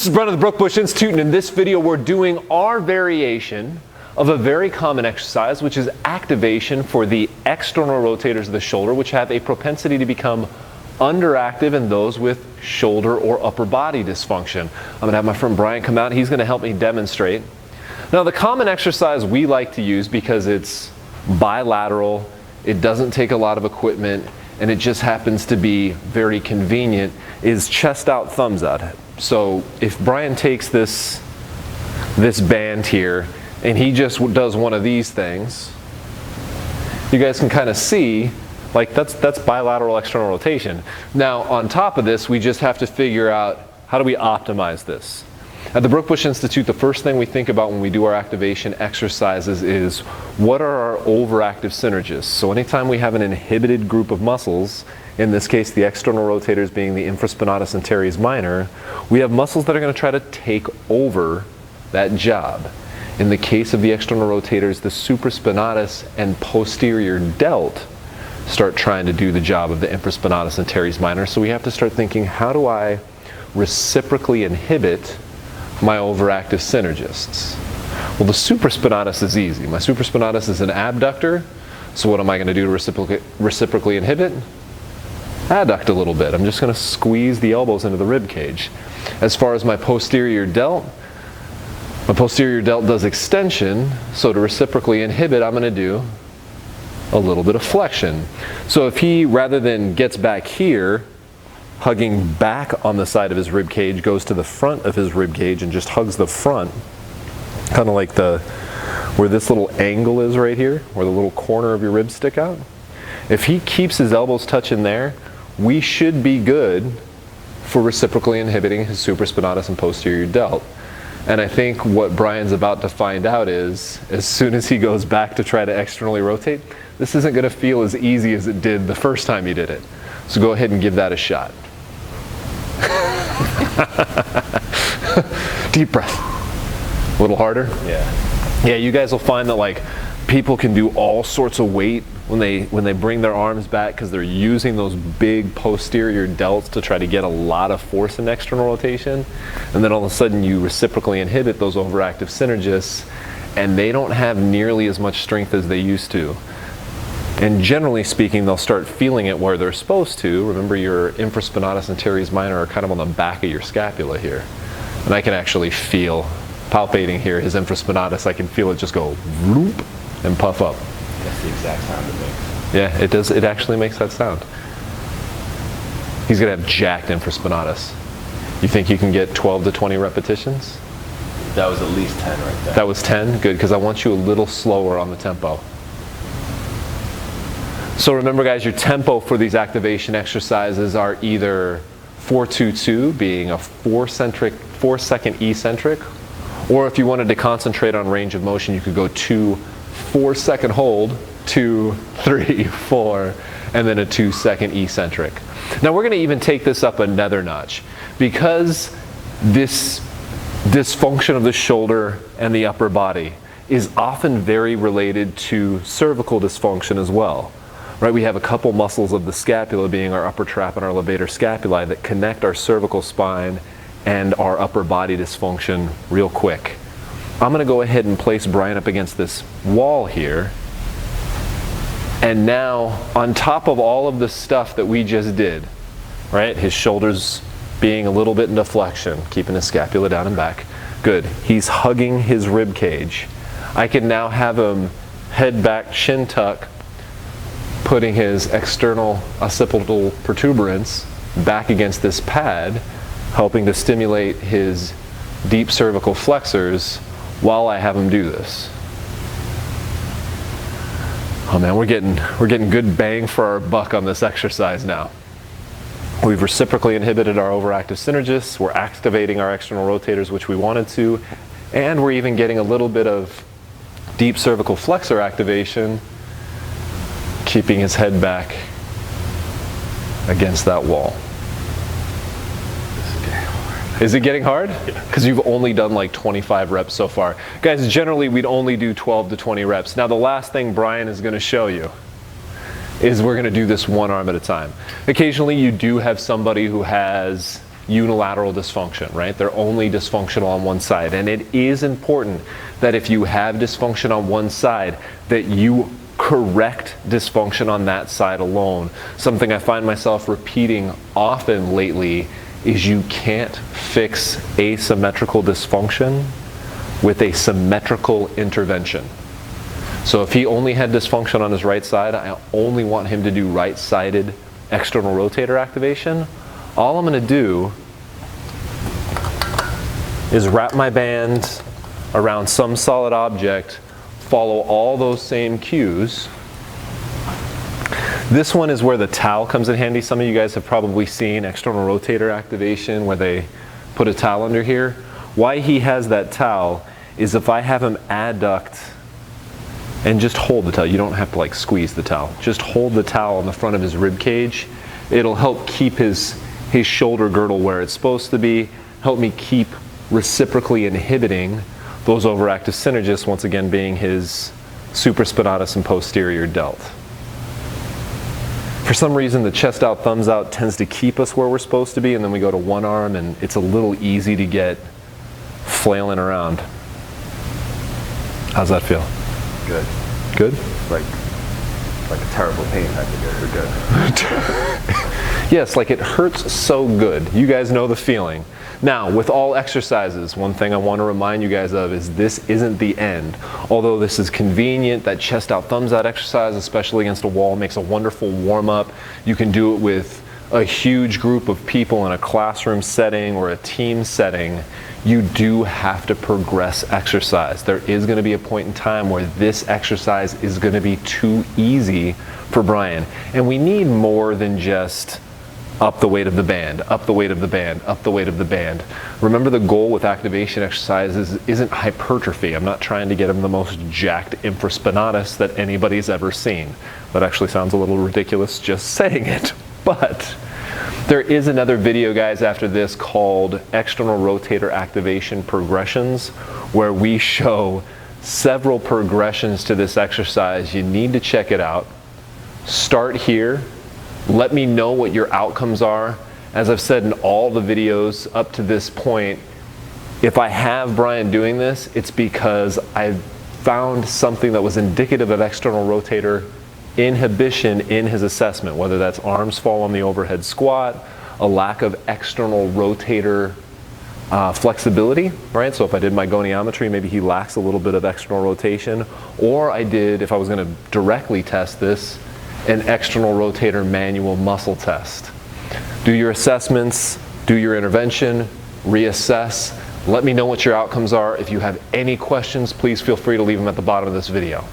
This is Brian of the Brookbush Institute, and in this video we're doing our variation of a very common exercise, which is activation for the external rotators of the shoulder, which have a propensity to become underactive in those with shoulder or upper body dysfunction. I'm going to have my friend Brian come out. He's going to help me demonstrate. Now, the common exercise we like to use because it's bilateral, it doesn't take a lot of equipment, and it just happens to be very convenient, is chest out, thumbs out. So if Brian takes this band here and he just does one of these things, you guys can kind of see, like that's bilateral external rotation. Now on top of this, we just have to figure out how do we optimize this. At the Brookbush Institute, the first thing we think about when we do our activation exercises is what are our overactive synergists. So anytime we have an inhibited group of muscles, in this case the external rotators being the infraspinatus and teres minor, we have muscles that are going to try to take over that job. In the case of the external rotators, the supraspinatus and posterior delt start trying to do the job of the infraspinatus and teres minor. So we have to start thinking, how do I reciprocally inhibit my overactive synergists? Well, the supraspinatus is easy. My supraspinatus is an abductor, so what am I going to do to reciprocally inhibit? Adduct a little bit. I'm just going to squeeze the elbows into the rib cage. As far as my posterior delt does extension, so to reciprocally inhibit, I'm going to do a little bit of flexion. So if he, rather than gets back here, hugging back on the side of his rib cage, goes to the front of his rib cage and just hugs the front, kind of like where this little angle is right here, where the little corner of your ribs stick out. If he keeps his elbows touching there, we should be good for reciprocally inhibiting his supraspinatus and posterior delt. And I think what Brian's about to find out is, as soon as he goes back to try to externally rotate, this isn't going to feel as easy as it did the first time he did it. So go ahead and give that a shot. Deep breath. A little harder? Yeah. Yeah, you guys will find that like people can do all sorts of weight when they bring their arms back because they're using those big posterior delts to try to get a lot of force in external rotation. And then all of a sudden you reciprocally inhibit those overactive synergists and they don't have nearly as much strength as they used to. And generally speaking, they'll start feeling it where they're supposed to. Remember, your infraspinatus and teres minor are kind of on the back of your scapula here. And I can actually feel, palpating here, his infraspinatus, I can feel it just go whoop and puff up. That's the exact sound it makes. Yeah, it does. It actually makes that sound. He's going to have jacked infraspinatus. You think you can get 12 to 20 repetitions? That was at least 10 right there. That was 10? Good, because I want you a little slower on the tempo. So remember guys, your tempo for these activation exercises are either 4-2-2, being a 4-second eccentric, or if you wanted to concentrate on range of motion, you could go 2 4-second hold, 2, 3, 4, and then a 2-second eccentric. Now we're going to even take this up another notch, because this dysfunction of the shoulder and the upper body is often very related to cervical dysfunction as well. Right, we have a couple muscles of the scapula, being our upper trap and our levator scapulae, that connect our cervical spine and our upper body dysfunction real quick. I'm going to go ahead and place Brian up against this wall here. And now, on top of all of the stuff that we just did, right, his shoulders being a little bit in deflection, keeping his scapula down and back. Good. He's hugging his rib cage. I can now have him head back, chin tuck, putting his external occipital protuberance back against this pad, helping to stimulate his deep cervical flexors while I have him do this. Oh man, we're getting good bang for our buck on this exercise now. We've reciprocally inhibited our overactive synergists, we're activating our external rotators, which we wanted to, and we're even getting a little bit of deep cervical flexor activation, keeping his head back against that wall. Is it getting hard? Because you've only done like 25 reps so far. Guys, generally we'd only do 12 to 20 reps. Now the last thing Brian is going to show you is we're going to do this one arm at a time. Occasionally you do have somebody who has unilateral dysfunction, right? They're only dysfunctional on one side. And it is important that if you have dysfunction on one side, that you correct dysfunction on that side alone. Something I find myself repeating often lately is you can't fix asymmetrical dysfunction with a symmetrical intervention. So if he only had dysfunction on his right side, I only want him to do right-sided external rotator activation. All I'm going to do is wrap my band around some solid object, follow all those same cues. This one is where the towel comes in handy. Some of you guys have probably seen external rotator activation where they put a towel under here. Why he has that towel is if I have him adduct and just hold the towel. You don't have to like squeeze the towel. Just hold the towel on the front of his rib cage. It'll help keep his shoulder girdle where it's supposed to be, help me keep reciprocally inhibiting those overactive synergists, once again being his supraspinatus and posterior delt. For some reason, the chest out, thumbs out tends to keep us where we're supposed to be, and then we go to one arm and it's a little easy to get flailing around. How's that feel? Good. Good? Like a terrible pain type of good. Yes, like it hurts so good. You guys know the feeling. Now, with all exercises, one thing I want to remind you guys of is this isn't the end. Although this is convenient, that chest out, thumbs out exercise, especially against a wall, makes a wonderful warm-up. You can do it with a huge group of people in a classroom setting or a team setting. You do have to progress exercise. There is going to be a point in time where this exercise is going to be too easy for Brian. And we need more than just up the weight of the band, up the weight of the band, up the weight of the band. Remember, the goal with activation exercises isn't hypertrophy. I'm not trying to get him the most jacked infraspinatus that anybody's ever seen. That actually sounds a little ridiculous just saying it. But there is another video, guys, after this called External Rotator Activation Progressions, where we show several progressions to this exercise. You need to check it out. Start here. Let me know what your outcomes are. As I've said in all the videos up to this point, if I have Brian doing this, it's because I found something that was indicative of external rotator inhibition in his assessment, whether that's arms fall on the overhead squat, a lack of external rotator flexibility, right? So if I did my goniometry, maybe he lacks a little bit of external rotation, or I did, if I was going to directly test this, an external rotator manual muscle test. Do your assessments, do your intervention, reassess. Let me know what your outcomes are. If you have any questions, please feel free to leave them at the bottom of this video.